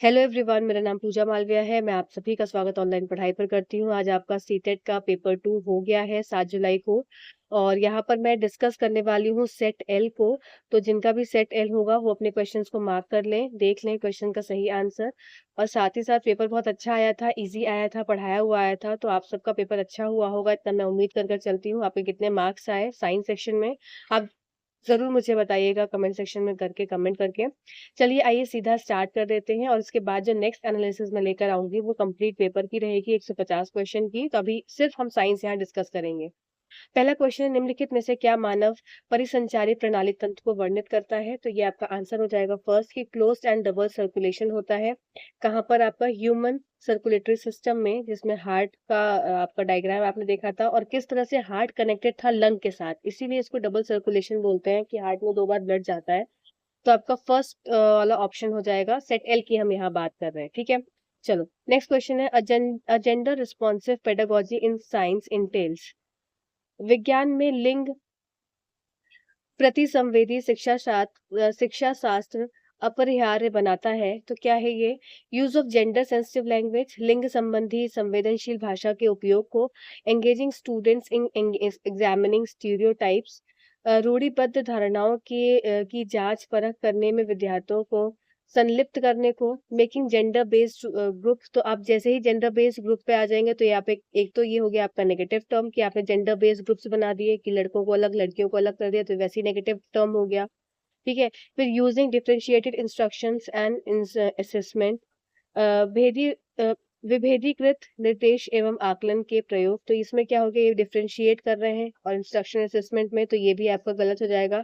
Hello everyone, मेरा नाम पूजा मालविया है। मैं आप सभी का स्वागत ऑनलाइन पढ़ाई पर करती हूँ। आज आपका सीटेट का पेपर 2 हो गया है 7 जुलाई को और यहाँ पर मैं डिस्कस करने वाली हूँ सेट एल को। तो जिनका भी सेट एल होगा वो अपने क्वेश्चंस को मार्क कर लें, देख लें क्वेश्चन का सही आंसर। और साथ ही साथ पेपर बहुत अच्छा आया था, इजी आया था, पढ़ाया हुआ आया था। तो आप सबका पेपर अच्छा हुआ होगा, इतना मैं उम्मीद कर चलती हूँ। आपके कितने मार्क्स आए साइंस सेक्शन में आप ज़रूर मुझे बताइएगा कमेंट सेक्शन में कमेंट करके। चलिए आइए सीधा स्टार्ट कर देते हैं और उसके बाद जो नेक्स्ट एनालिसिस मैं लेकर आऊँगी वो कंप्लीट पेपर की रहेगी 150 क्वेश्चन की। तो अभी सिर्फ हम साइंस यहाँ डिस्कस करेंगे। पहला क्वेश्चन है, निम्नलिखित में से क्या मानव परिसंचारी प्रणाली तंत्र को वर्णित करता है? तो ये आपका आंसर हो जाएगा फर्स्ट की क्लोज्ड एंड डबल सर्कुलेशन होता है। कहाँ पर? आपका ह्यूमन सर्कुलेटरी सिस्टम में, जिसमें हार्ट का आपका डायग्राम आपने देखा था और किस तरह से हार्ट कनेक्टेड था लंग के साथ, इसीलिए इसको डबल सर्कुलेशन बोलते हैं कि हार्ट में 2 बार ब्लड जाता है। तो आपका फर्स्ट वाला ऑप्शन हो जाएगा। सेट एल की हम यहाँ बात कर रहे हैं, ठीक है। चलो नेक्स्ट क्वेश्चन है, gender responsive pedagogy in science entails. विज्ञान में लिंग प्रतिसंवेदी शिक्षा शास्त्र अपरिहार्य बनाता है। तो क्या है ये? Use of gender sensitive language, लिंग संबंधी संवेदनशील भाषा के उपयोग को, engaging students in examining stereotypes, रूढ़िबद्ध धारणाओं की जांच परख करने में विद्यार्थियों को संलिप्त करने को, मेकिंग जेंडर बेस्ड ग्रुप। तो आप जैसे ही जेंडर बेस्ड ग्रुप पे आ जाएंगे तो यहाँ पे एक तो ये हो गया आपका नेगेटिव टर्म कि आपने जेंडर बेस्ड ग्रुप्स बना दिए कि लड़कों को अलग लड़कियों को अलग कर दिया, तो वैसे ही नेगेटिव टर्म हो गया। ठीक है। फिर using differentiated instructions and assessment, भेदी अ, विभेदीकृत निर्देश एवं आकलन के प्रयोग। तो इसमें क्या हो गया, ये डिफरेंशिएट कर रहे हैं और इंस्ट्रक्शन असेसमेंट में, तो ये भी आपका गलत हो जाएगा।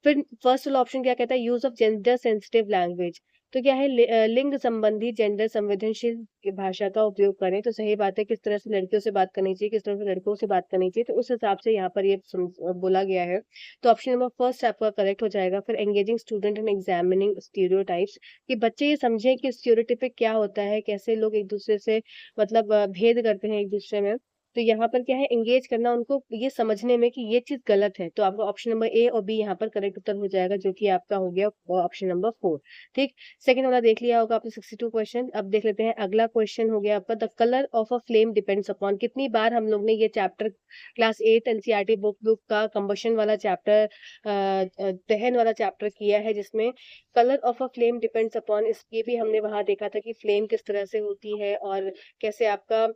फिर फर्स्ट वाला ऑप्शन क्या कहता है, use of gender sensitive language. तो क्या है, लिंग संबंधी जेंडर संवेदनशील की भाषा का उपयोग करें। तो सही बात है, किस तरह से लड़कियों से बात करनी चाहिए, किस तरह से लड़कों से बात करनी चाहिए, तो उस हिसाब से यहाँ पर ये बोला गया है। तो ऑप्शन नंबर फर्स्ट आपका करेक्ट हो जाएगा। फिर engaging student in examining stereotypes, कि बच्चे ये समझें कि स्टीरियोटाइपिक क्या होता है, कैसे लोग एक दूसरे से मतलब भेद करते हैं एक दूसरे में। तो यहाँ पर क्या है, एंगेज करना उनको ये समझने में कि ये चीज गलत है। तो आपका ऑप्शन नंबर ए और बी यहाँ पर करेक्ट उत्तर हो जाएगा, जो कि आपका हो गया ऑप्शन नंबर 4। ठीक। सेकंड वाला देख लिया होगा आपने 62 क्वेश्चन। अब देख लेते हैं अगला क्वेश्चन हो गया आपका, the colour of a flame depends upon. कितनी बार हम लोग ने ये चैप्टर क्लास 8 एनसीईआरटी बुक का कंबशन वाला चैप्टर, दहन वाला चैप्टर किया है, जिसमें colour of a flame depends upon, इसके भी हमने वहां देखा था कि फ्लेम किस तरह से होती है और कैसे आपका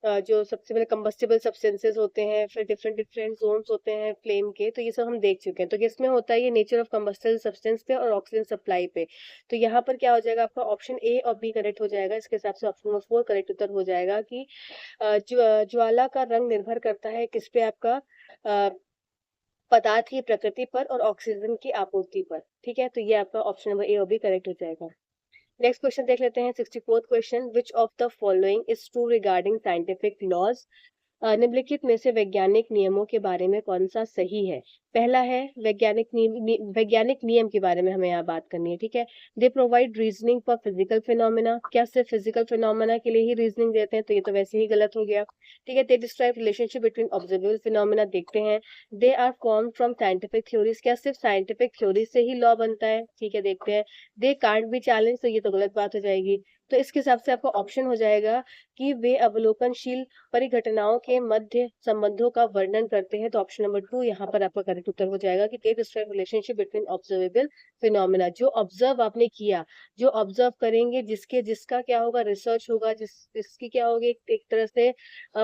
जो सबसे पहले कंबस्टिबल सब्सटेंसेस होते हैं, फिर डिफरेंट डिफरेंट जोन्स होते हैं फ्लेम के, तो ये सब हम देख चुके हैं। तो इसमें होता है ये नेचर ऑफ कंबस्टिबल सब्सटेंस पे और ऑक्सीजन सप्लाई पे। तो यहाँ पर क्या हो जाएगा, आपका ऑप्शन ए और बी करेक्ट हो जाएगा। इसके हिसाब से ऑप्शन नंबर 4 करेक्ट उत्तर हो जाएगा कि ज्वाला का रंग निर्भर करता है किस पे, आपका पदार्थ की प्रकृति पर और ऑक्सीजन की आपूर्ति पर। ठीक है, तो ये आपका ऑप्शन नंबर ए और बी करेक्ट हो जाएगा। नेक्स्ट क्वेश्चन देख लेते हैं, 64th question, which of the following is true regarding scientific laws. निम्नलिखित में से वैज्ञानिक नियमों के बारे में कौन सा सही है? पहला है वैज्ञानिक नियम के बारे में हमें यहाँ बात करनी है। ठीक है। They provide reasoning for physical phenomena. क्या सिर्फ फिजिकल फिनोमेना के लिए ही रीजनिंग देते हैं? तो ये तो वैसे ही गलत हो गया। ठीक है। They describe relationship between observable phenomena. देखते हैं, they are form from scientific theories. क्या सिर्फ साइंटिफिक थ्योरी से ही लॉ बनता है? ठीक है, देखते हैं। They can't be challenge. तो ये तो गलत बात हो जाएगी। तो इसके हिसाब से आपका ऑप्शन हो जाएगा कि वे अवलोकनशील परिघटनाओं के मध्य संबंधों का वर्णन करते हैं। तो ऑप्शन नंबर 2 यहाँ पर आपका करेक्ट उत्तर हो जाएगा कि दे describe relationship between observable phenomena. जो ऑब्जर्व आपने किया, जो ऑब्जर्व करेंगे, जिसका क्या होगा, रिसर्च होगा, जिसकी क्या होगी, एक तरह से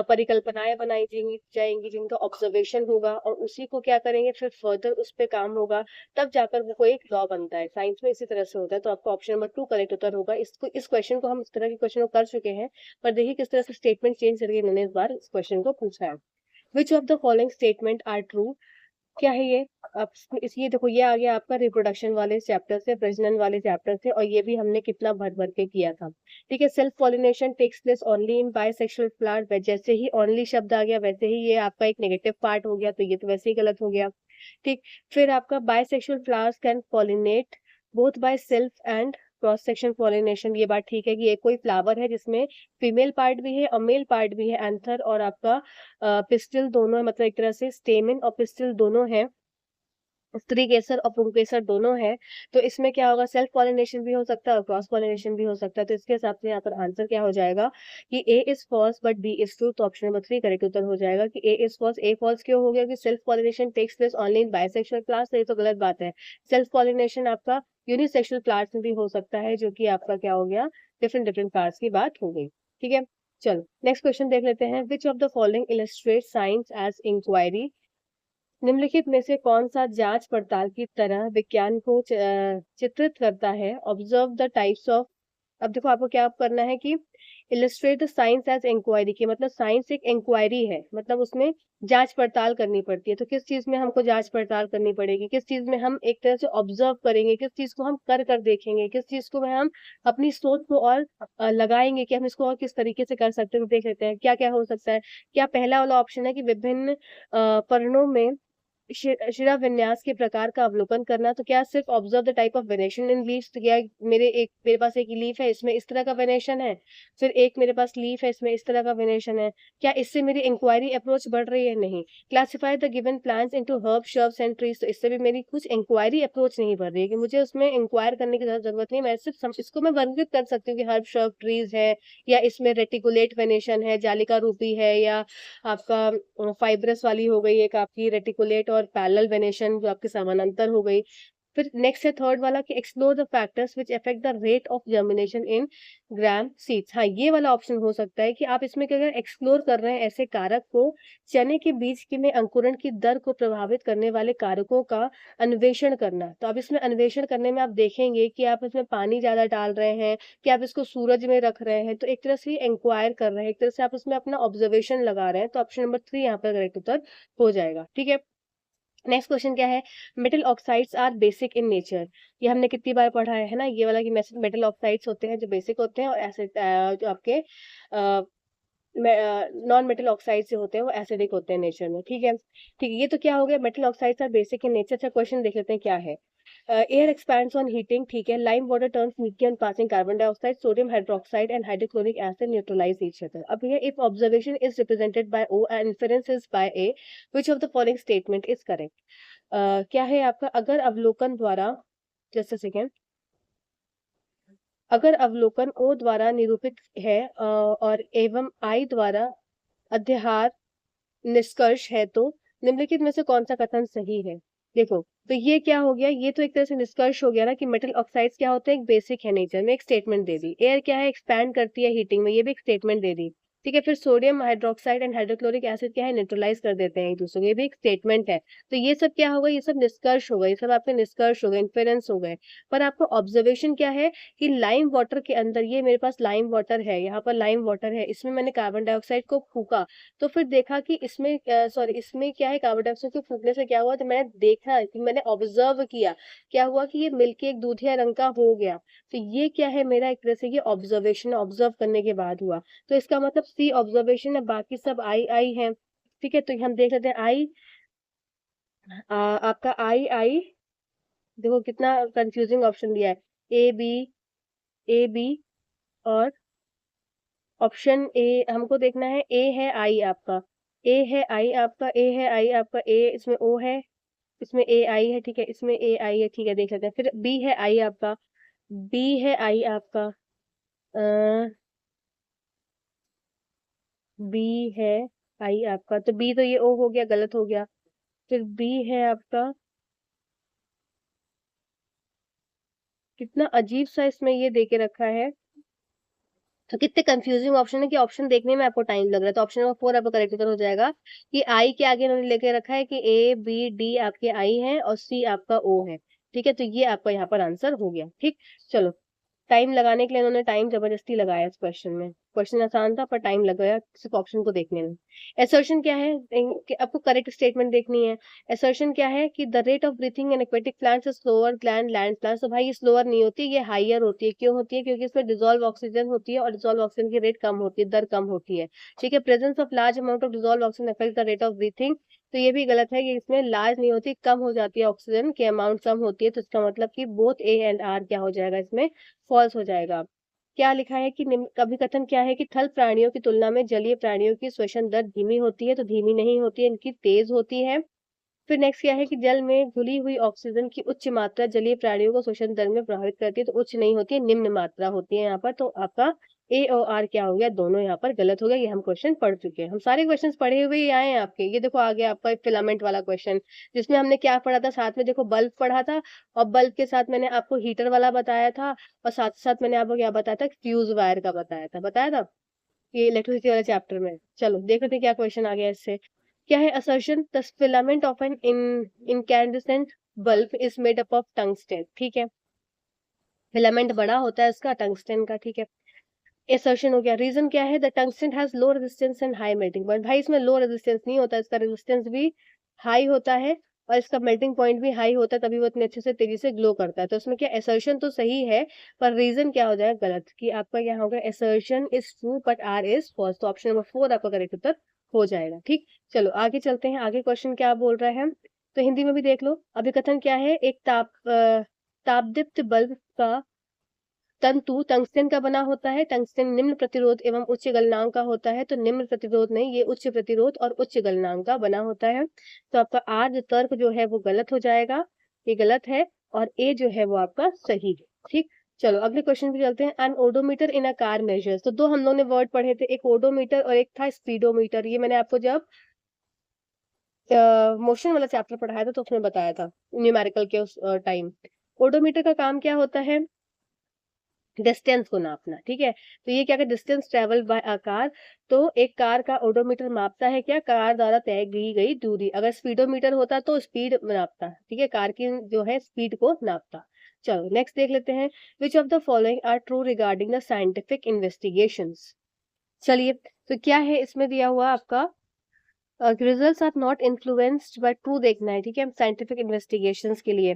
परिकल्पनाएं बनाई जाएंगी, जिनका ऑब्जर्वेशन होगा, और उसी को क्या करेंगे, फिर फर्दर उस पर काम होगा, तब जाकर वो कोई एक लॉ बनता है। साइंस में इसी तरह से होता है। तो आपका ऑप्शन नंबर 2 करेक्ट उत्तर होगा। इस क्वेश्चन को हम इस तरह के क्वेश्चन को कर चुके हैं, पर देखिए किस तरह से स्टेटमेंट चेंज करके इन्होंने इस बार इस क्वेश्चन को पूछा है। Which of the following statement are true. क्या है ये? आप ये देखो, ये आ गया आपका रिप्रोडक्शन वाले चैप्टर से, प्रजनन वाले चैप्टर से, और ये भी हमने कितना भर भर के किया था। ठीक है। Self pollination takes place only in bisexual flower. जैसे ही ओनली शब्द आ गया, वैसे ही ये आपका एक नेगेटिव पार्ट हो गया, तो ये तो वैसे ही गलत हो गया। ठीक। फिर आपका bisexual flowers can pollinate both by self and cross section pollination. ये बात ठीक है कि एक कोई फ्लावर है जिसमें फीमेल पार्ट भी है और मेल पार्ट भी है, एंथर और आपका पिस्टिल दोनों है, मतलब एक तरह से स्टेमन और पिस्टिल दोनों है। स्त्री केसर और पुंकेसर दोनों है, तो इसमें क्या होगा, सेल्फ पॉलिनेशन भी हो सकता है और क्रॉस पॉलिनेशन भी हो सकता है। तो इसके हिसाब से यहाँ पर आंसर क्या हो जाएगा कि A is false but B is true. तो ऑप्शन नंबर 3 करेक्ट उत्तर हो जाएगा कि A is false. A false क्यों हो गया कि self pollination takes place only in bisexual plants, तो ये तो गलत बात है। सेल्फ पॉलिनेशन आपका यूनिसेक्सुअल प्लांट्स में भी हो सकता है, जो कि आपका क्या हो गया, डिफरेंट डिफरेंट प्लांट्स की बात हो गई। ठीक है, चलो नेक्स्ट क्वेश्चन देख लेते हैं। Which of the following illustrate science as inquiry. निम्नलिखित में से कौन सा जांच पड़ताल की तरह विज्ञान को चित्रित करता है। Observe the types of. अब देखो आपको क्या करना है कि illustrate the science as inquiry की मतलब साइंस एक इंक्वायरी है, मतलब उसमें जांच पड़ताल करनी पड़ती है। तो किस चीज में हमको जांच पड़ताल करनी पड़ेगी, किस चीज में हम एक तरह से ऑब्जर्व करेंगे, किस चीज को हम कर कर देखेंगे, किस चीज को में हम अपनी सोच को और लगाएंगे कि हम इसको और किस तरीके से कर सकते हैं। तो देख लेते हैं क्या क्या हो सकता है। क्या पहला वाला ऑप्शन है कि विभिन्न पर्णों में शिरा विन्यास के प्रकार का अवलोकन करना। तो क्या सिर्फ observe the type of venation in leaves, तो क्या मेरे पास एक लीफ है, इसमें इस तरह का वेनेशन है, फिर एक मेरे पास लीफ है, इसमें इस तरह का वेनेशन है, क्या इससे मेरी इंक्वायरी अप्रोच बढ़ रही है, नहीं। Classify the given plants into herb shrubs and trees, तो इससे भी मेरी कुछ इंक्वायरी अप्रोच नहीं बढ़ रही है कि मुझे उसमें इंक्वायर करने की जरूरत नहीं, मैं सिर्फ इसको मैं वर्गीकृत कर सकती हूँ कि हर्ब श्रब ट्रीज है, या इसमें रेटिकुलेट वेनेशन है, जालिका रूपी है, या आपका फाइब्रस वाली हो गई एक आपकी रेटिकुलेट, और पैरेलल वेनेशन जो आपके समानांतर हो गई। फिर नेक्स्ट है थर्ड वाला कि explore the factors which affect the rate of germination in gram seeds. हाँ, ये वाला ऑप्शन हो सकता है कि आप इसमें अगर एक्सप्लोर कर रहे हैं ऐसे कारक को, चने के बीज के में अंकुरण की दर को प्रभावित करने वाले कारकों का अन्वेषण करना। तो अब इसमें अन्वेषण करने में आप देखेंगे कि आप इसमें पानी ज्यादा डाल रहे हैं, कि आप इसको सूरज में रख रहे हैं, तो एक तरह से इंक्वायर कर रहे हैं, एक तरह से आप उसमें अपना ऑब्जर्वेशन लगा रहे हैं। तो ऑप्शन नंबर 3 यहाँ पर करेक्ट उत्तर हो जाएगा। ठीक है, नेक्स्ट क्वेश्चन क्या है। Metal oxides are basic in nature. ये हमने कितनी बार पढ़ा है ना, ये वाला कि मेटल ऑक्साइड्स होते हैं जो बेसिक होते हैं, और एसिड जो आपके नॉन मेटल ऑक्साइड्स जो होते हैं वो एसिडिक होते हैं नेचर में। ठीक है, ठीक है, ये तो क्या हो गया, metal oxides are basic in nature. अच्छा, क्वेश्चन देख लेते हैं क्या है। एयर एक्सपैंड्स ऑन हीटिंग, ठीक है। Lime water turns milky on passing carbon dioxide, sodium hydroxide and hydrochloric acid neutralize each other. अब ये if observation is represented by O and inference is by A, which of the following statement is correct. क्या है आपका, अगर अवलोकन द्वारा, just a second, अगर अवलोकन ओ द्वारा निरूपित है और एवं आई द्वारा अध्याहार निष्कर्ष है, तो निम्नलिखित में से कौन सा कथन सही है। देखो, तो ये क्या हो गया, ये तो एक तरह से निष्कर्ष हो गया ना कि मेटल ऑक्साइड्स क्या होते हैं, एक बेसिक है नेचर में, एक स्टेटमेंट दे दी। एयर क्या है, एक्सपैंड करती है हीटिंग में, ये भी एक स्टेटमेंट दे दी। ठीक है, फिर sodium hydroxide and hydrochloric acid क्या है, न्यूट्रलाइज कर देते हैं एक दूसरे को, ये भी एक स्टेटमेंट है। तो ये सब क्या होगा, ये सब निष्कर्ष हो गए, ये सब आपके निष्कर्ष हो गए, इन्फेरेंस हो गए। पर आपको ऑब्जर्वेशन क्या है कि लाइम वाटर के अंदर, ये मेरे पास लाइम वाटर है, यहाँ पर लाइम वाटर है, इसमें मैंने कार्बन डाइऑक्साइड को फूका, तो फिर देखा कि इसमें सॉरी इसमें क्या है, कार्बन डाइऑक्साइड को फूकने से क्या हुआ, तो मैंने देखा कि मैंने ऑब्जर्व किया, क्या हुआ कि ये मिलके एक दूधिया रंग का हो गया। तो ये क्या है, मेरा एक तरह से ये ऑब्जर्वेशन, ऑब्जर्व करने के बाद हुआ। तो इसका मतलब सी ऑब्जर्वेशन है, बाकी सब आई आई है। ठीक है, तो हम देख लेते हैं आई, आपका आई आई, देखो कितना कंफ्यूजिंग ऑप्शन दिया है, ए बी, ए बी, और ऑप्शन ए हमको देखना है, ए है आई आपका, ए है आई आपका, ए है आई आपका, ए इसमें ओ है, इसमें ए आई है, ठीक है, इसमें ए आई है, ठीक है, देख लेते हैं। फिर बी है आई आपका, बी है आई आपका, बी है आई आपका, तो बी तो ये ओ हो गया, गलत हो गया। फिर बी है आपका, कितना अजीब सा इसमें ये दे के रखा है, तो कितने कंफ्यूजिंग ऑप्शन है कि ऑप्शन देखने में आपको टाइम लग रहा है। तो ऑप्शन नंबर 4 आपका करेक्ट आंसर हो जाएगा कि आई के आगे इन्होंने लेके रखा है कि ए बी डी आपके आई है और सी आपका ओ है। ठीक है, तो ये आपका यहाँ पर आंसर हो गया। ठीक, चलो, टाइम लगाने के लिए इन्होंने टाइम जबरदस्ती लगाया इस क्वेश्चन में। क्वेश्चन आसान था पर टाइम लग गया सिर्फ ऑप्शन को देखने में। असर्शन क्या है कि आपको करेक्ट स्टेटमेंट देखनी है। असर्शन क्या है कि the rate of breathing in aquatic plants is slower then land plants. तो भाई ये स्लोअर नहीं होती, ये हाइयर होती है। क्यों होती है, क्योंकि इसमें डिजोल्व ऑक्सीजन होती है और डिजोल्व ऑक्सीजन की रेट कम होती है, दर कम होती है। ठीक है, presence of large amount of dissolve oxygen affect the rate of breathing. तो ये भी गलत है कि इसमें लार्ज नहीं होती, कम हो जाती है, ऑक्सीजन की अमाउंट कम होती है। तो इसका मतलब कि बोथ ए एंड आर क्या हो जाएगा, इसमें फॉल्स हो जाएगा। क्या लिखा है कि कभी कथन क्या है कि थल प्राणियों की तुलना में जलीय प्राणियों की श्वसन दर धीमी होती है। तो धीमी नहीं होती है, इनकी तेज होती है। फिर नेक्स्ट क्या है कि जल में घुली हुई ऑक्सीजन की उच्च मात्रा जलीय प्राणियों को श्वसन दर में प्रभावित करती है, तो उच्च नहीं होती है, निम्न मात्रा होती है यहाँ पर। तो आपका ए और आर क्या हो गया, दोनों यहाँ पर गलत हो गया। ये हम क्वेश्चन पढ़ चुके हैं, हम सारे क्वेश्चन पढ़े हुए ही आए हैं आपके। ये देखो आ गया आपका फिलामेंट वाला क्वेश्चन, जिसमें हमने क्या पढ़ा था साथ में, देखो बल्ब पढ़ा था, और बल्ब के साथ मैंने आपको हीटर वाला बताया था, और साथ साथ मैंने आपको क्या बताया था, फ्यूज वायर का बताया था ये इलेक्ट्रिसिटी वाले चैप्टर में। चलो देख लेते हैं क्या क्वेश्चन आ गया इससे। क्या है, assertion the filament of an incandescent bulb is made up of tungsten. ठीक है, फिलामेंट बड़ा होता है उसका टंगस्टन का। ठीक है, असर्शन हो गया। रीजन क्या है, the tungsten has low resistance and high melting point. भाई इसमें लो रेजिस्टेंस नहीं होता, इसका रेजिस्टेंस भी हाई होता है और इसका मेल्टिंग पॉइंट भी हाई होता है, तभी वो इतने अच्छे से तेजी से ग्लो करता है। तो इसमें क्या असर्शन तो सही है, पर रीजन क्या हो जाएगा गलत, कि आपका क्या होगा, assertion is true but R is false. तो ऑप्शन नंबर 4 आपका करेक्ट उत्तर हो जाएगा। ठीक, चलो आगे चलते हैं, आगे क्वेश्चन क्या बोल रहा है, तो हिंदी में भी देख लो। अभिकथन क्या है, एक तापदीप्त बल्ब का तंतु टंगस्टन का बना होता है। टंगस्टन निम्न प्रतिरोध एवं उच्च गलनांक का होता है। तो निम्न प्रतिरोध नहीं, ये उच्च प्रतिरोध और उच्च गलनांक का बना होता है। तो आपका आर तर्क जो है वो गलत हो जाएगा, ये गलत है, और ए जो है वो आपका सही है। ठीक, चलो अगले क्वेश्चन पे चलते हैं। An odometer in a car measures. तो दो हम लोगों ने वर्ड पढ़े थे, एक ओडोमीटर और एक था स्पीडोमीटर। ये मैंने आपको जब मोशन वाला चैप्टर पढ़ाया था तो उसमें बताया था, न्यूमेरिकल के उस टाइम। ओडोमीटर का काम क्या होता है, डिस्टेंस को नापना। ठीक है, तो ये क्या है, distance travel by a car. तो एक कार का ओडोमीटर मापता है क्या, कार द्वारा तय की गई दूरी। अगर स्पीडोमीटर होता तो स्पीड नापता, ठीक है, कार की जो है स्पीड को नापता। चलो नेक्स्ट देख लेते हैं, which of the following are true regarding the scientific investigations. चलिए, तो क्या है इसमें दिया हुआ आपका, results are not influenced by true देखना है। ठीक है, साइंटिफिक इन्वेस्टिगेशंस के लिए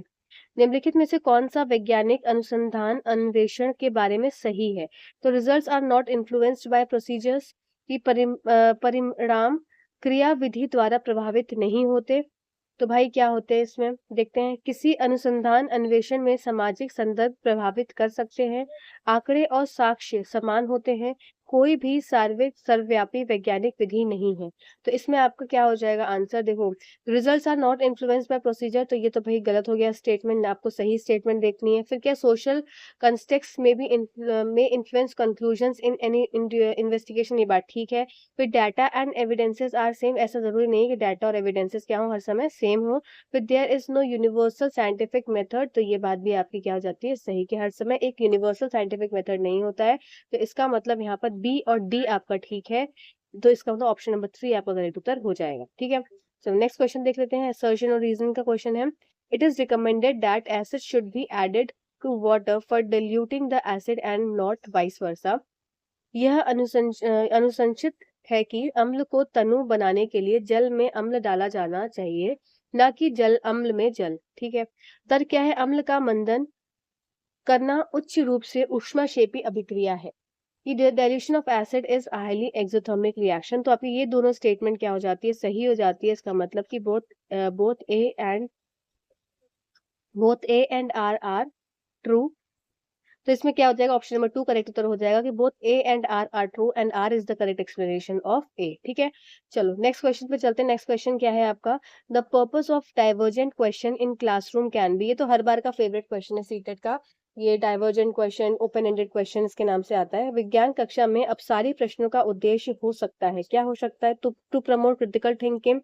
निम्नलिखित में से कौन सा वैज्ञानिक अनुसंधान अन्वेषण के बारे में सही है। तो results are not influenced by procedures, की परिणाम क्रियाविधि द्वारा प्रभावित नहीं होते। तो भाई क्या होते हैं इसमें, देखते हैं। किसी अनुसंधान अन्वेषण में सामाजिक संदर्भ प्रभावित कर सकते हैं, आंकड़े और साक्ष्य समान होते हैं, कोई भी सार्वत्रिक सर्वव्यापी वैज्ञानिक विधि नहीं है। तो इसमें आपका क्या हो जाएगा आंसर, देखो results are not influenced by procedure, तो ये तो भाई गलत हो गया स्टेटमेंट, आपको सही स्टेटमेंट देखनी है। फिर क्या, सोशल कंटेक्स्ट में भी में influence conclusions in any investigation, ये बात ठीक है। फिर data and evidences are same, ऐसा जरूरी नहीं कि डाटा और एविडेंसेस क्या हो हर समय सेम हो। फिर there is no universal scientific method, तो ये बात भी आपकी क्या हो जाती है सही, कि हर समय एक यूनिवर्सल साइंटिफिक मेथड नहीं होता है। तो इसका मतलब यहाँ पर बी और डी आपका ठीक है, तो इसका मतलब ऑप्शन नंबर 3 आपका करेक्ट उत्तर हो जाएगा। ठीक है, चलो नेक्स्ट क्वेश्चन देख लेते हैं, असर्शन और रीजन का क्वेश्चन है। It is recommended that acid should be added to water for diluting the acid and not vice versa. यह अनुशंसित है कि अम्ल को तनु बनाने के लिए जल में अम्ल डाला जाना चाहिए, ना कि जल अम्ल में जल। ठीक है, तर्क क्या है, अम्ल का मंदन करना उच्च रूप से ऊष्माक्षेपी अभिक्रिया है। Dilution of acid is highly exothermic reaction. तो आपकी ये दोनों स्टेटमेंट क्या हो जाती है, सही हो जाती है। इसका मतलब कि both A and R are true. तो इसमें क्या हो जाएगा, ऑप्शन नंबर 2 करेक्ट उत्तर हो जाएगा, कि both A and R are true and R is the correct explanation of A. ठीक है, चलो नेक्स्ट क्वेश्चन पे चलते हैं। नेक्स्ट क्वेश्चन क्या है आपका, the purpose of divergent question in classroom can be. ये तो हर बार का फेवरेट क्वेश्चन है सीटेट का, ये divergent question, open ended question इसके नाम से आता है। विज्ञान कक्षा में अब सारी प्रश्नों का उद्देश्य हो सकता है, क्या हो सकता है, टू प्रमोट क्रिटिकल थिंकिंग,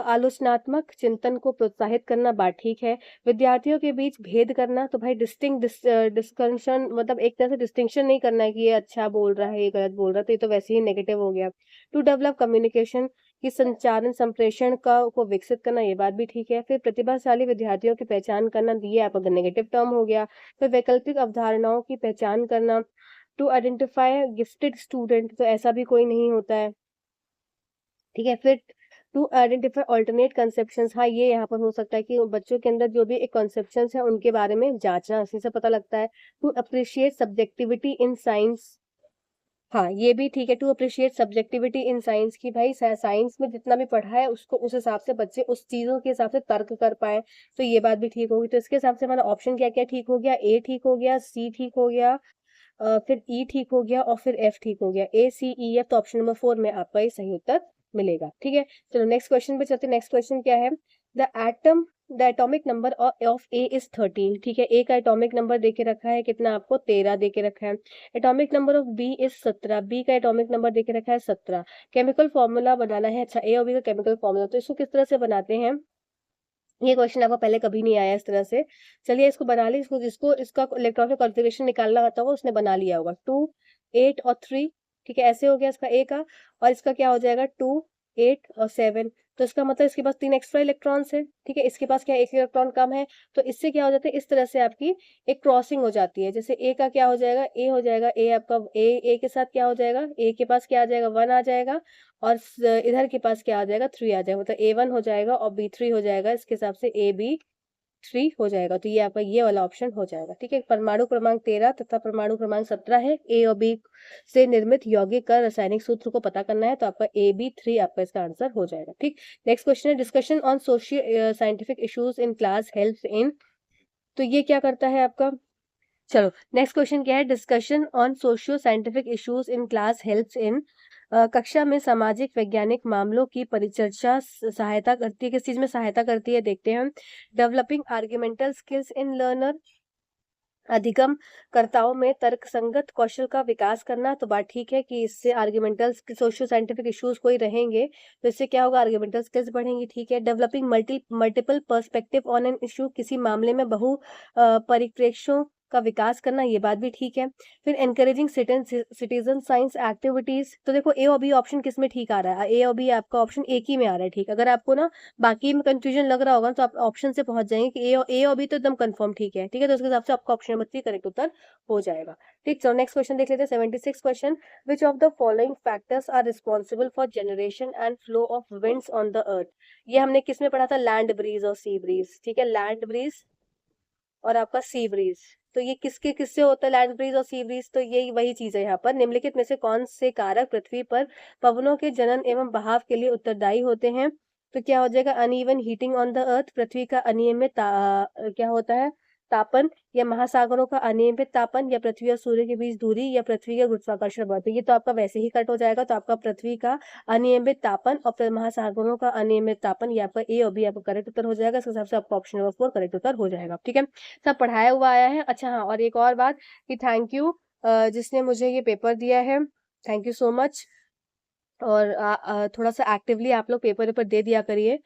आलोचनात्मक चिंतन को प्रोत्साहित करना, बात ठीक है। विद्यार्थियों के बीच भेद करना, तो भाई डिस्कशन मतलब एक तरह से डिस्टिंक्शन नहीं करना है कि ये अच्छा बोल रहा है ये गलत बोल रहा है, तो ये तो वैसे ही नेगेटिव हो गया। टू डेवलप कम्युनिकेशन, की संचारण संप्रेषण का को विकसित करना, ये बात भी ठीक है। फिर प्रतिभाशाली विद्यार्थियों की पहचान करना, ये आपका नेगेटिव टर्म हो गया। फिर वैकल्पिक अवधारणाओं की पहचान करना, टू आइडेंटिफाई गिफ्टेड स्टूडेंट, तो ऐसा भी कोई नहीं होता है। ठीक है, फिर टू आइडेंटिफाई ऑल्टरनेट कंसेप्शंस, हाँ ये यहाँ पर हो सकता है कि बच्चों के अंदर जो भी एक कंसेप्शंस है उनके बारे में जांचना, इसी से पता लगता है। To appreciate subjectivity in science, हाँ ये भी ठीक है। To appreciate subjectivity in science, की भाई साइंस में जितना भी पढ़ा है उसको उस हिसाब से बच्चे उस चीजों के हिसाब से तर्क कर पाए, तो ये बात भी ठीक होगी। तो इसके हिसाब से हमारा ऑप्शन क्या क्या ठीक हो गया, ए ठीक हो गया, सी ठीक हो गया, फिर ई ठीक हो गया, और फिर एफ ठीक हो गया। ए सी ई एफ, तो ऑप्शन नंबर 4 में आपका ये सही उत्तर मिलेगा। ठीक है, चलो नेक्स्ट क्वेश्चन पे चलते हैं। नेक्स्ट क्वेश्चन क्या है, the atomic number of A is 13। ठीक है, ए का एटॉमिक नंबर दे के रखा है कितना, आपको 13 दे के रखा है। Atomic number of B is 17, B का एटॉमिक नंबर दे के रखा है 17। केमिकल फॉर्मूला बनाना है, अच्छा ए और बी का केमिकल फॉर्मूला, तो इसको किस तरह से बनाते हैं, ये क्वेश्चन आपको पहले कभी नहीं आया इस तरह से। चलिए इसको बना ली, इसको जिसको इसका इलेक्ट्रॉनिक कॉन्फ़िगरेशन निकालना आता होगा उसने बना लिया होगा। 2 8 और 3, ठीक है, ऐसे हो गया इसका ए का, और इसका क्या हो जाएगा 2 8 और 7। तो इसका मतलब इसके पास 3 एक्स्ट्रा इलेक्ट्रॉन्स है। ठीक है, इसके पास क्या है, 1 इलेक्ट्रॉन कम है। तो इससे क्या हो जाता है, इस तरह से आपकी एक क्रॉसिंग हो जाती है। जैसे ए का क्या हो जाएगा, ए हो जाएगा, ए आपका ए के साथ क्या हो जाएगा, ए के पास क्या आ जाएगा, 1 आ जाएगा, और इधर के पास क्या आ जाएगा, 3 आ जाएगा। मतलब A1 हो जाएगा और B3 हो जाएगा, इसके हिसाब से AB3 हो जाएगा। तो ये आपका ये वाला ऑप्शन हो जाएगा। ठीक है, परमाणु क्रमांक 13 तथा परमाणु क्रमांक 17 है। ए और बी से निर्मित यौगिक का रासायनिक सूत्र को पता करना है, तो आपका AB3 आपका इसका आंसर हो जाएगा। ठीक, नेक्स्ट क्वेश्चन है, discussion on socio scientific issues in class helps in. तो ये क्या करता है आपका, चलो नेक्स्ट क्वेश्चन क्या है, discussion on socio scientific issues in class helps in. कक्षा में सामाजिक वैज्ञानिक मामलों की परिचर्चा सहायता करती है, किस चीज में सहायता करती है, देखते हैं हम। डेवलपिंग आर्ग्यूमेंटल स्किल्स इन लर्नर, अधिगम कर्ताओं में तर्कसंगत कौशल का विकास करना। तो बात ठीक है कि इससे आर्ग्यूमेंटल सोशियो साइंटिफिक इश्यूज कोई रहेंगे तो इससे क्या होगा, आर्ग्यूमेंटल स्किल्स बढ़ेंगी। ठीक है, developing multiple perspective on an issue, किसी मामले में बहु परिप्रेक्ष्यों का विकास करना, ये बात भी ठीक है। फिर एनकरेजिंग सिटीजन साइंस एक्टिविटीज, तो देखो ए और बी ऑप्शन किस में ठीक आ रहा है, ए और बी आपका ऑप्शन एक ही में आ रहा है। ठीक, अगर आपको ना बाकी में कंफ्यूजन लग रहा होगा तो आप ऑप्शन से पहुंच जाएंगे कि ए और बी तो एकदम कंफर्म ठीक है। ठीक है, तो उसके हिसाब से आपका ऑप्शन नंबर 3 करेक्ट उत्तर हो जाएगा। ठीक, चलो नेक्स्ट क्वेश्चन देख लेते हैं। 76 question, which of the following factors are responsible for generation and flow of winds on the earth. ये हमने किस में पढ़ा था, लैंड ब्रीज और सी ब्रीज। ठीक है, लैंड ब्रीज और आपका सी ब्रीज, तो ये किसके किससे होता है, लैंड ब्रीज और सी ब्रीज, तो यही वही चीज है यहाँ पर। निम्नलिखित में से कौन से कारक पृथ्वी पर पवनों के जनन एवं बहाव के लिए उत्तरदायी होते हैं। तो क्या हो जाएगा, uneven heating on the earth, पृथ्वी का अनियमित क्या होता है, तापन, या महासागरों का अनियमित तापन, या पृथ्वी और सूर्य के बीच दूरी, या पृथ्वी का गुरुत्वाकर्षण बल। तो ये तो आपका वैसे ही कट हो जाएगा। तो आपका पृथ्वी का अनियमित तापन और महासागरों का अनियमित तापन, ये आपका ए और बी आपका करेक्ट उत्तर हो जाएगा। इसके हिसाब से आपका ऑप्शन नंबर 4 करेक्ट उत्तर हो जाएगा। ठीक है, सब पढ़ाया हुआ आया है। अच्छा हाँ, और एक और बात कि थैंक यू जिसने मुझे ये पेपर दिया है, थैंक यू सो मच। और थोड़ा सा एक्टिवली आप लोग पेपर दे दिया करिए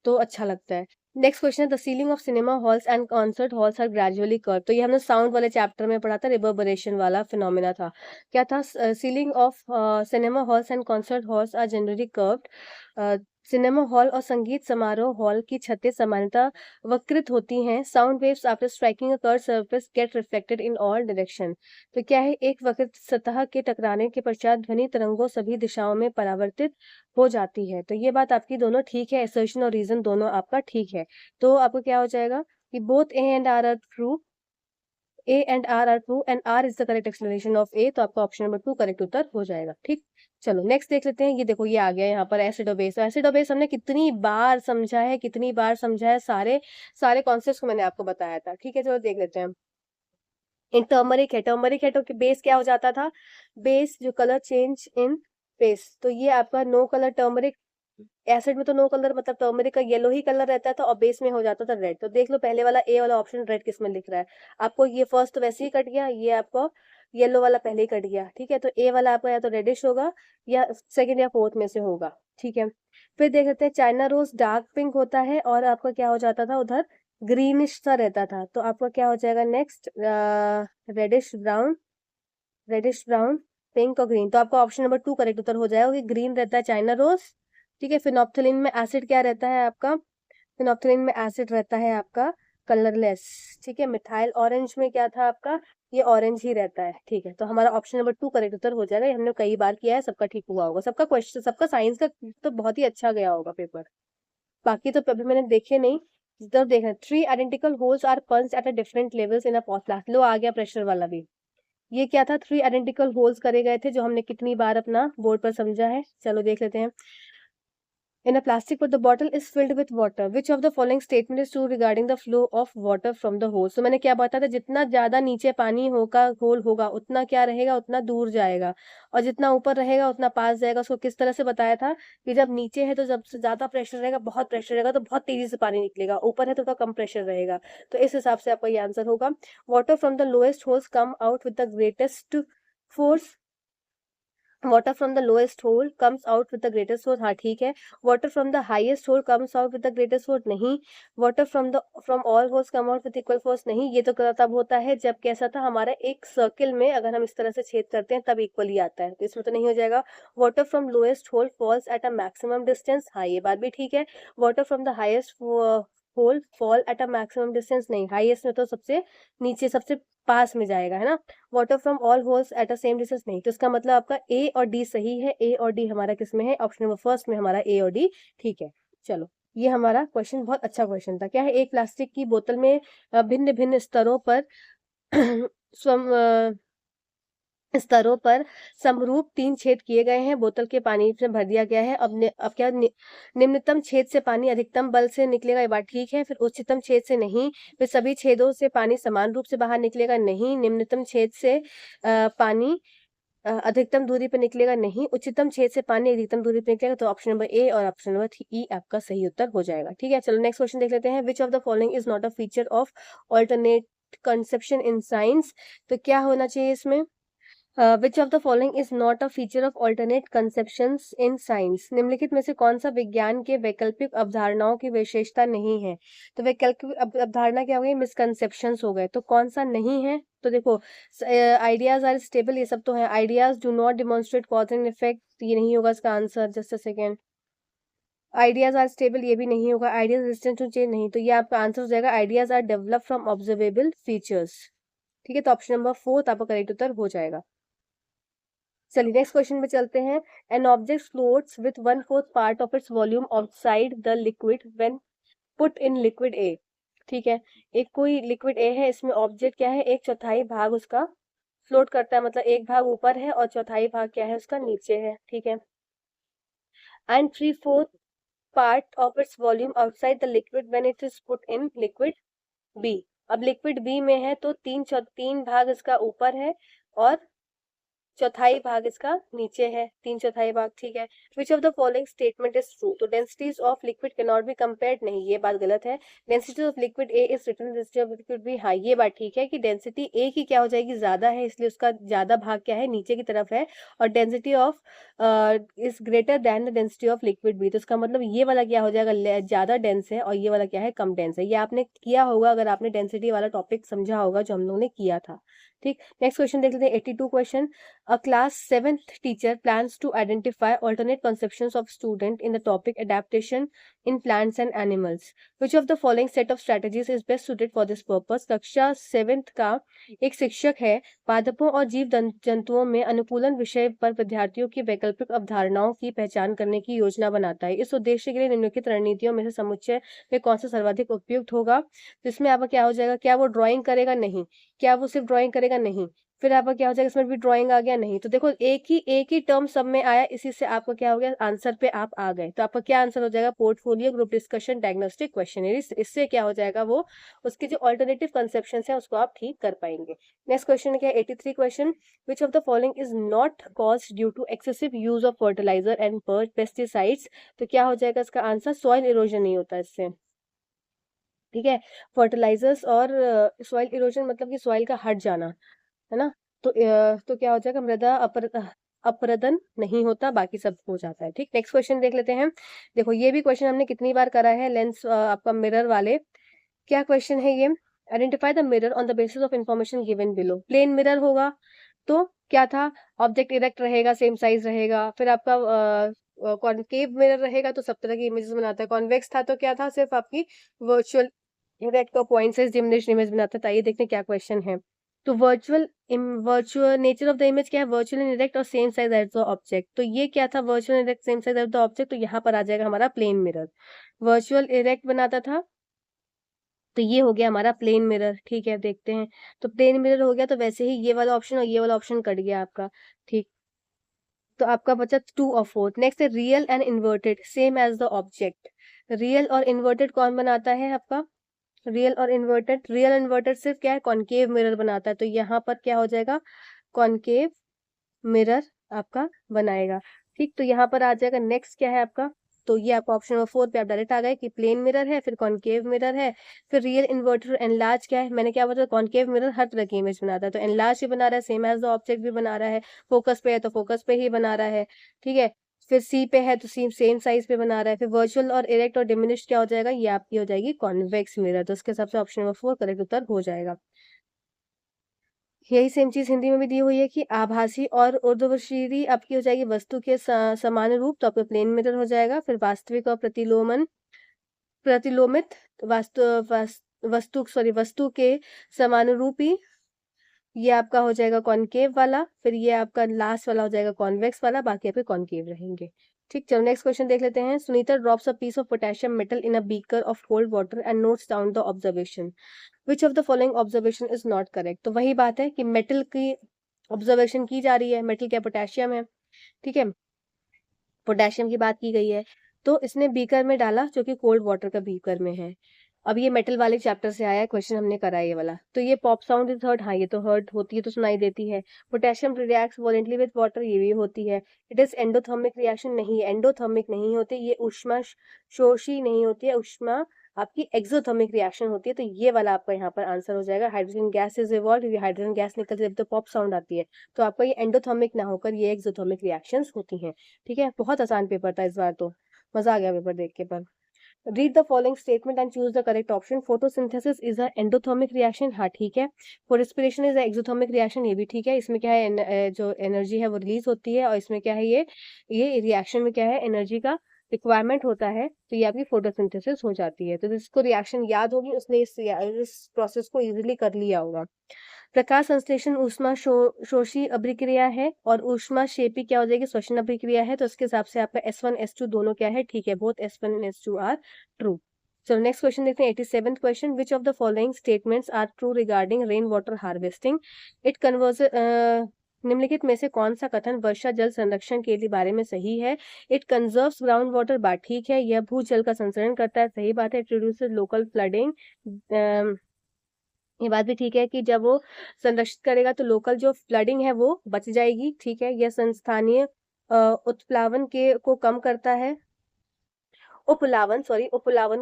तो अच्छा लगता है। नेक्स्ट क्वेश्चन है, the ceiling of cinema halls and concert halls are gradually curve. तो ये हमने साउंड वाले चैप्टर में पढ़ा था, रिवर्बरेशन वाला फिनोमेना था। क्या था, ceiling of cinema halls and concert halls are generally curved. Cinema hall और संगीत समारोह हॉल की छतें सामान्यतः वक्रित होती हैं। Sound waves after striking a curve surface gate reflected in all direction. तो क्या है, एक वक्रित सतह के टकराने के पश्चात ध्वनि तरंगों सभी दिशाओं में परावर्तित हो जाती है। तो ये बात आपकी दोनों ठीक है, असर्शन और रीजन दोनों आपका ठीक है। तो आपको क्या हो जाएगा कि both A and R are true, A and R are true and R is the correct explanation of A. तो आपका ऑप्शन नंबर 2 करेक्ट उत्तर हो जाएगा। ठीक, चलो नेक्स्ट देख लेते हैं। ये देखो ये आ गया यहाँ पर एसिड और बेस। एसिड और बेस हमने कितनी बार समझा है, कितनी बार समझा है, सारे सारे कॉन्सेप्ट्स को मैंने आपको बताया था। ठीक है, चलो देख लेते हैं। इन टर्मरिक है, टर्मरिक है तो बेस क्या हो जाता था, बेस जो कलर चेंज इन बेस, तो ये आपका नो कलर टर्मरिक। एसिड में तो नो कलर मतलब टर्मरिक का येलो ही कलर रहता था और बेस में हो जाता था रेड। तो देख लो पहले वाला ए वाला ऑप्शन रेड किस में लिख रहा है आपको, ये फर्स्ट तो वैसे ही कट गया, ये आपको येलो वाला पहले ही कट गया। ठीक है, तो ए वाला आपका या तो रेडिश होगा या सेकंड या फोर्थ में से होगा। ठीक है, फिर देख लेते हैं, चाइना रोज डार्क पिंक होता है और आपका क्या हो जाता था उधर, ग्रीनिश सा रहता था। तो आपका क्या हो जाएगा next, reddish brown, reddish brown, pink और ग्रीन। तो आपका ऑप्शन नंबर 2 करेक्ट उत्तर हो जाएगा कि ग्रीन रहता है चाइना रोज। ठीक है, फिनोप्थलीन में एसिड क्या रहता है आपका, फिनोप्थलीन में एसिड रहता है आपका कलरलेस। ठीक है, मिथाइल ऑरेंज में क्या था आपका, ये ऑरेंज ही रहता है। ठीक है, तो हमारा ऑप्शन नंबर 2 करेक्ट उत्तर हो जाएगा। ये हमने कई बार किया है, सबका ठीक हुआ होगा, सबका क्वेश्चन, सबका साइंस का तो बहुत ही अच्छा गया होगा पेपर। बाकी तो अभी मैंने देखे नहीं, जब देखना, 3 identical holes are punched at a different levels in a pot glass. लो आ गया प्रेशर वाला भी। ये क्या था, 3 आइडेंटिकल होल्स करे गए थे जो हमने कितनी बार अपना बोर्ड पर समझा है। चलो देख लेते हैं। In a plastic pot, the bottle is filled with water. Which of the following statement is true regarding the flow of water from the hole? So मैंने क्या बताया था, जितना ज्यादा नीचे पानी होगा होल होगा उतना क्या रहेगा, उतना दूर जाएगा, और जितना ऊपर रहेगा उतना पास जाएगा। उसको किस तरह से बताया था कि जब नीचे है तो जब से ज्यादा प्रेशर रहेगा, बहुत प्रेशर रहेगा तो बहुत तेजी से पानी निकलेगा, ऊपर है तो थोड़ा कम प्रेशर रहेगा। तो इस हिसाब से आपका ये आंसर होगा। Water from the lowest holes come out with the greatest force. Water from the lowest hole comes out with the greatest force, हाँ ठीक है। Water from the highest hole comes out with the greatest force, नहीं। Water from all holes come out with equal force, नहीं। ये तो तब होता है जब कैसा था, हमारा एक सर्किल में अगर हम इस तरह से छेद करते हैं तब इक्वली आता है, तो इसमें तो नहीं हो जाएगा। Water from lowest hole falls at a maximum distance, हाँ ये बात भी ठीक है। Water from the highest hole fall at a maximum distance, नहीं। हाईएस्ट में तो सबसे नीचे सबसे पास में जाएगा, है ना। Water from all holes at a same distance, नहीं। तो इसका मतलब आपका ए और डी सही है। ए और डी हमारा किस में है, ऑप्शन नंबर फर्स्ट में हमारा ए और डी ठीक है। चलो, ये हमारा क्वेश्चन बहुत अच्छा क्वेश्चन था। क्या है, एक प्लास्टिक की बोतल में भिन्न भिन्न स्तरों पर स्तरों पर समरूप 3 छेद किए गए हैं, बोतल के पानी से भर दिया गया है। अब क्या निम्नतम छेद से पानी अधिकतम बल से निकलेगा, ये बात ठीक है। फिर उच्चतम छेद से नहीं। फिर सभी छेदों से पानी समान रूप से बाहर निकलेगा, नहीं। निम्नतम छेद से पानी अधिकतम दूरी पर निकलेगा, नहीं। उच्चतम छेद से पानी अधिकतम दूरी पर निकलेगा, तो ऑप्शन नंबर ए और ऑप्शन नंबर ई आपका सही उत्तर हो जाएगा। ठीक है, चलो नेक्स्ट क्वेश्चन देख लेते हैं। Which of the following is not a feature of alternate conception in science? तो क्या होना चाहिए इसमें, विच of the following is not a feature of alternate conceptions in science? निम्नलिखित में से कौन सा विज्ञान के वैकल्पिक अवधारणाओं की विशेषता नहीं है? तो वैकल्पिक अवधारणा क्या हो गई, मिसकंसेप्शंस हो गए। तो कौन सा नहीं है, तो देखो, आइडियाज आर स्टेबल, ये सब तो है। Ideas do not demonstrate cause and effect, ये नहीं होगा इसका answer. Just a second. Ideas are stable, ये भी नहीं होगा। आइडियाज रेजिस्टेंट टू चेंज, नहीं। तो ये आपका आंसर हो जाएगा ideas are develop from observable features. ठीक है, तो ऑप्शन नंबर फोर्थ आपका करेक्ट उत्तर हो जाएगा। चलिए नेक्स्ट क्वेश्चन में चलते हैं। An object floats with 1/4 part of its volume outside the liquid when put in liquid A. ठीक है, एक कोई लिक्विड ए है, इसमें ऑब्जेक्ट क्या है, एक चौथाई भाग उसका फ्लोट करता है, मतलब एक भाग ऊपर है और चौथाई भाग क्या है उसका नीचे है। ठीक है, and 3/4 part of its volume outside the liquid when it is put in liquid B. अब लिक्विड बी में है तो तीन भाग इसका ऊपर है और चौथाई भाग इसका नीचे है, 3/4 भाग। ठीक है, which of the following statement is true? तो densities of liquid can not be compared, नहीं, ये बात गलत है। Density of liquid A is return density of liquid B, हाँ ये बात ठीक है कि डेंसिटी ए की क्या हो जाएगी, ज्यादा है, इसलिए उसका ज्यादा भाग क्या है, नीचे की तरफ है। और density of is greater than the density of liquid B, तो इसका मतलब ये वाला क्या हो जाएगा, ज्यादा डेंस है, और ये वाला क्या है, कम डेंस है। ये आपने किया होगा अगर आपने डेंसिटी वाला टॉपिक समझा होगा जो हम लोगों ने किया था। ठीक, नेक्स्ट क्वेश्चन देख लेते हैं। 82 question. A class 7th teacher plans to identify alternate conceptions of student in the topic adaptation in plants and animals. Which of the following set of strategies is best suited for this purpose? कक्षा 7th का एक शिक्षक है, पादपों और जीव जंतुओं में अनुकूलन विषय पर विद्यार्थियों की वैकल्पिक अवधारणाओं की पहचान करने की योजना बनाता है। इस उद्देश्य के लिए निम्नलिखित रणनीतियों में से समुच्चय में कौन सा सर्वाधिक उपयुक्त होगा? तो इसमें आपका क्या हो जाएगा, क्या वो ड्राइंग करेगा, नहीं। क्या वो सिर्फ ड्राइंग करेगा, नहीं। फिर आपका क्या हो जाएगा, इसमें भी ड्राइंग आ गया, नहीं। तो देखो, एक ही टर्म सब में आया, इसी से आपका क्या हो गया, आंसर पे आप आ गए। तो आपका क्या आंसर हो जाएगा, portfolio, group discussion, diagnostic questionnaire. इससे क्या हो जाएगा, वो उसकी जो ऑल्टरनेटिव कंसेप्शन है उसको आप ठीक कर पाएंगे। नेक्स्ट क्वेश्चन क्या है, 83 question. Which of the following is not cause due to excessive use of fertilizer and pesticides? तो क्या हो जाएगा इसका आंसर, सॉइल इरोजन नहीं होता इससे। ठीक है, फर्टिलाइजर्स और सॉइल इरोजन मतलब कि सॉइल का हट जाना, है ना। तो क्या हो जाएगा, मृदा अपरदन नहीं होता, बाकी सब हो जाता है। ठीक, नेक्स्ट क्वेश्चन देख लेते हैं। देखो, ये भी क्वेश्चन हमने कितनी बार करा है, लेंस आपका मिरर वाले। क्या क्वेश्चन है ये, identify the mirror on the basis of information given below. Plane mirror होगा तो क्या था, ऑब्जेक्ट इरेक्ट रहेगा, सेम साइज रहेगा। फिर आपका कॉनकेव मिरर रहेगा तो सब तरह की इमेजेस बनाता है। कॉन्वेक्स था तो क्या था, सिर्फ आपकी वर्चुअल इरेक्ट और पॉइंट साइज डिमिनिश्ड इमेज बनाता था। ये देखते हैं क्या क्वेश्चन है। तो virtual nature of the image क्या है, वर्चुअल इन इरेक्ट और same size as the object. तो ये क्या था, virtual erect same size as the object, तो यहाँ पर आ जाएगा हमारा प्लेन मिरर। वर्चुअल इरेक्ट बनाता था तो ये हो गया हमारा प्लेन मिरर। ठीक है, देखते हैं। तो प्लेन मिरर हो गया तो वैसे ही ये वाला ऑप्शन और ये वाला ऑप्शन कट गया आपका। ठीक, तो तो आपका बचा 2 और 4। नेक्स्ट है real and inverted same as the object. Real और इन्वर्टेड कौन बनाता है आपका? रियल इन्वर्टेड सिर्फ क्या है, कॉनकेव मिरर बनाता है, तो यहाँ पर क्या हो जाएगा, कॉनकेव मिरर आपका बनाएगा। ठीक, तो यहाँ पर आ जाएगा। नेक्स्ट क्या है आपका, तो ये आपका ऑप्शन नंबर 4 पे आप डायरेक्ट आ गए कि प्लेन मिरर है, फिर कॉनकेव मिरर है, फिर रियल इन्वर्टेड एनलार्ज क्या है, मैंने क्या बताया, कॉनकेव मिरर हर तरह की इमेज बनाता है, तो एनलार्ज भी बना रहा है, सेम एज द ऑब्जेक्ट भी बना रहा है, फोकस पे है तो फोकस पे ही बना रहा है। ठीक है, फिर सी पे है तो सेम साइज पे बना रहा है, फिर वर्चुअल और इरेक्ट और डिमिनिश क्या हो जाएगा, ये आपकी हो जाएगी कॉन्वेक्स मिरर। तो उसके हिसाब से ऑप्शन नंबर 4 करेक्ट उत्तर हो जाएगा। यही सेम चीज हिंदी में भी दी हुई है कि आभासी और ऊर्ध्वशीरी आपकी हो जाएगी वस्तु के समान रूप, तो आपका प्लेन मिरर हो जाएगा। फिर वास्तविक और प्रतिलोमित वस्तु के समानुरूपी, ये आपका हो जाएगा कॉनकेव वाला। फिर ये आपका लास्ट वाला हो जाएगा कॉन्वेक्स वाला, बाकी आपके कॉनकेव रहेंगे। ठीक, चलो नेक्स्ट क्वेश्चन देख लेते हैं। Sunita drops a piece of potassium metal in a beaker of cold water and notes down the observation. Which of the following observation is not correct. तो वही बात है कि मेटल की ऑब्जर्वेशन की जा रही है, मेटल क्या, पोटेशियम है। ठीक है, पोटेशियम की बात की गई है, तो इसने बीकर में डाला जो कि कोल्ड वाटर का बीकर में है। अब ये मेटल वाले चैप्टर से आया है क्वेश्चन, हमने करा ये वाला। तो ये पॉप साउंड इज हर्ड, हाँ ये तो हर्ड होती है, तो सुनाई देती है। Potassium reacts voluntarily with water, ये भी होती है। इट इज एंडोथर्मिक रिएक्शन, नहीं एंडोथर्मिक नहीं होती, ये उष्मा शोषी नहीं होती है, उष्मा आपकी एक्सोथर्मिक रिएक्शन होती है। तो ये वाला आपका यहाँ पर आंसर हो जाएगा। हाइड्रोजन गैस इज इवॉल्व, क्योंकि हाइड्रोजन गैस निकलती है तो पॉप साउंड आती है, तो आपका ये एंडोथर्मिक ना होकर ये एक्सोथर्मिक रिएक्शंस होती हैं। ठीक है, बहुत आसान पेपर था इस बार, तो मजा आ गया पेपर देख के। पर read the following statement and choose the correct option. Photosynthesis is a endothermic reaction, हाँ ठीक है। For respiration is a exothermic reaction, ये भी ठीक है। इसमें क्या है, जो एनर्जी है वो रिलीज होती है, और इसमें क्या है, ये रिएक्शन में क्या है, एनर्जी का रिक्वायरमेंट होता है, तो ये आपकी फोटोसिंथेसिस हो जाती है। तो जिसको रिएक्शन याद होगी उसने इस प्रोसेस को इजीली कर लिया होगा। प्रकाश संश्लेषण ऊष्मा शोषी अभिक्रिया है, और ऊष्मा शेपी क्या हो जाएगी, श्वसन अभिक्रिया है, तो इसके हिसाब से आपका S1 S2 दोनों क्या है, ठीक है, both S1 and S2 are true. चलो नेक्स्ट क्वेश्चन देखते हैं। 87th question, which of the following statements are true regarding rain water harvesting. It converse निम्नलिखित में से कौन सा कथन वर्षा जल संरक्षण के लिए बारे में सही है। इट कंजर्व्स ग्राउंड वाटर, बात ठीक है। यह भूजल का संचरण करता है, सही बात है। इट रिड्यूसेस लोकल फ्लडिंग, ये बात भी ठीक है कि जब वो संरक्षित करेगा तो लोकल जो फ्लडिंग है वो बच जाएगी। ठीक है, यह संस्थानीय उत्प्लावन को कम करता है, उपलावन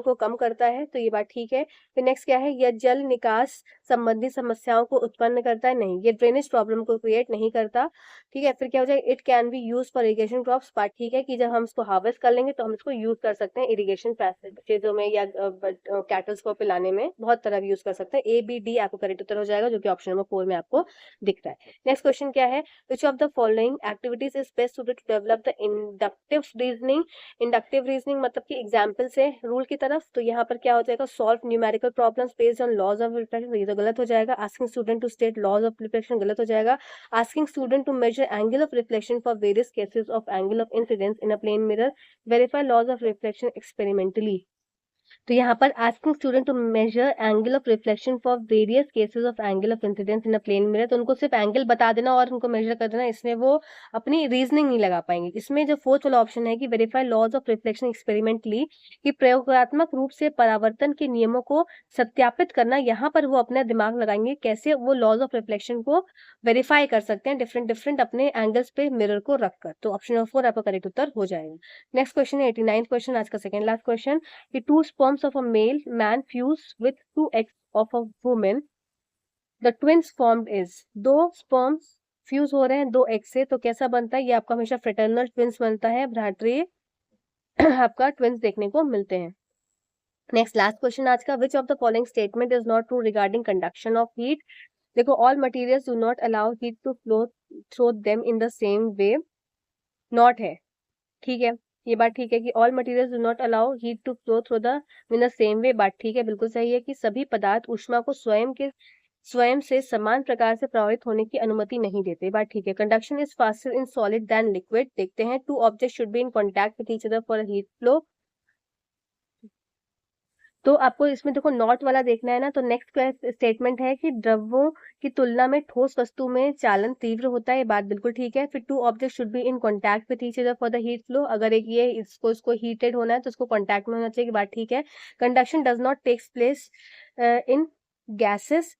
को कम करता है, तो ये बात ठीक है। फिर नेक्स्ट क्या है, यह जल निकास संबंधी समस्याओं को उत्पन्न करता है, नहीं, ये ड्रेनेज प्रॉब्लम को क्रिएट नहीं करता। ठीक है, फिर क्या हो जाएगा, it can be use for irrigation crops, बात ठीक है कि जब हम इसको हार्वेस्ट कर लेंगे तो हम इसको यूज कर सकते हैं इरिगेशन चीजों में या कैटल्स को पिलाने में, बहुत तरह यूज कर सकते हैं। A B D आपको करेक्ट उत्तर हो जाएगा, जो कि ऑप्शन नंबर 4 में आपको दिख रहा है। नेक्स्ट क्वेश्चन क्या है, which of the following activities is best suited to develop the inductive reasoning. Inductive reasoning मतलब कि एग्जाम्पल से रूल की तरफ, तो यहाँ पर क्या हो जाएगा, solve numerical problems based on laws of reflection, ये तो गलत हो जाएगा। Asking student to state laws of reflection, गलत हो जाएगा। Asking student to measure angle of reflection for various cases of angle of incidence in a plane mirror, verify laws of reflection experimentally. तो यहाँ पर asking student to measure angle of reflection for various cases of angle of incidence in a plane mirror, तो उनको सिर्फ angle बता देना और उनको मेजर कर देना, इसमें वो अपनी रीजनिंग नहीं लगा पाएंगे। इसमें जो फोर्थ वाला ऑप्शन है कि verify laws of reflection experimentally, कि प्रयोगात्मक रूप से परावर्तन के नियमों को सत्यापित करना, यहाँ पर वो अपना दिमाग लगाएंगे कैसे वो लॉज ऑफ रिफ्लेक्शन को वेरीफाई कर सकते हैं डिफरेंट अपने एंगल्स पे मिरर को रखकर। तो ऑप्शन नंबर 4 आपका करेक्ट उत्तर हो जाएगा। नेक्स्ट क्वेश्चन है 89th क्वेश्चन, आज का सेकंड लास्ट क्वेश्चन, कि two sperms of a male man fuse with two eggs of a woman, the twins formed is। दो sperms फ्यूज हो रहे हैं दो एग से, तो कैसा बनता है, ये आपका हमेशा फ्रेटर्नल ट्विंस बनता है, भ्रातृ आपका ट्विंस देखने को मिलते हैं। नेक्स्ट लास्ट क्वेश्चन आज का, which of the following statement is not true regarding conduction of heat. देखो, all materials do not allow heat to flow through them in the same way, not है, ठीक है, ये बात ठीक है कि all materials do not allow heat to flow through the in the same way, बात ठीक है, बिल्कुल सही है कि सभी पदार्थ ऊष्मा को स्वयं से समान प्रकार से प्रभावित होने की अनुमति नहीं देते, बात ठीक है। Conduction is faster in solid than liquid, देखते हैं, two object should be in contact with each other for heat flow, तो आपको इसमें देखो नॉट वाला देखना है ना, तो नेक्स्ट स्टेटमेंट है कि द्रवों की तुलना में ठोस वस्तु में चालन तीव्र होता है, ये बात बिल्कुल ठीक है। फिर two object should be in contact with each other for the heat flow, अगर एक ये इसको हीटेड होना है तो उसको कॉन्टैक्ट में होना चाहिए, बात ठीक है। Conduction does not takes place in gases,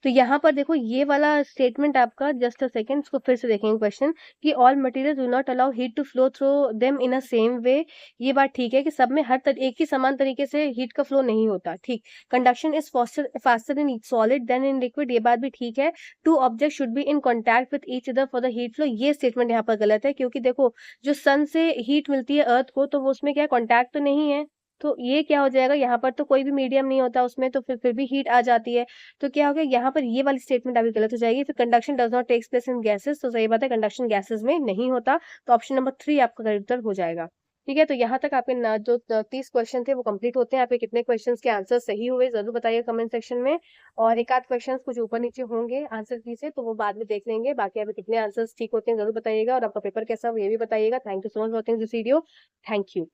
तो यहाँ पर देखो ये वाला स्टेटमेंट आपका, जस्ट अ सेकेंड इसको फिर से देखेंगे क्वेश्चन, कि all material do not allow heat to flow through them in a same way, ये बात ठीक है कि सब में एक ही समान तरीके से हीट का फ्लो नहीं होता, ठीक। Conduction is faster in solid than in liquid, ये बात भी ठीक है। Two object should be in contact with each other for the heat flow, ये स्टेटमेंट यहाँ पर गलत है, क्योंकि देखो जो सन से हीट मिलती है अर्थ को, तो वो उसमें क्या कॉन्टैक्ट तो नहीं है, तो ये क्या हो जाएगा, यहाँ पर तो कोई भी मीडियम नहीं होता उसमें, तो फिर भी हीट आ जाती है, तो क्या हो गया यहाँ पर ये वाली स्टेटमेंट आपकी गलत हो जाएगी। फिर conduction does not takes place in gases, तो सही बात है, कंडक्शन गैसेस में नहीं होता, तो ऑप्शन नंबर 3 आपका करेक्ट उत्तर हो जाएगा। ठीक है, तो यहाँ तक आपके जो 30 क्वेश्चन थे वो कंप्लीट होते हैं। आपके कितने क्वेश्चन के आंसर सही हुए जरूर बताइएगा कमेंट सेक्शन में, और एक आध क्वेश्चन कुछ ऊपर नीचे होंगे आंसर की से, तो वो बाद में देख लेंगे। बाकी आपके कितने आंसर्स ठीक होते हैं जरूर बताइएगा, और आपका पेपर कैसा हो ये भी बताइएगा। Thank you so much for watching this video. Thank you.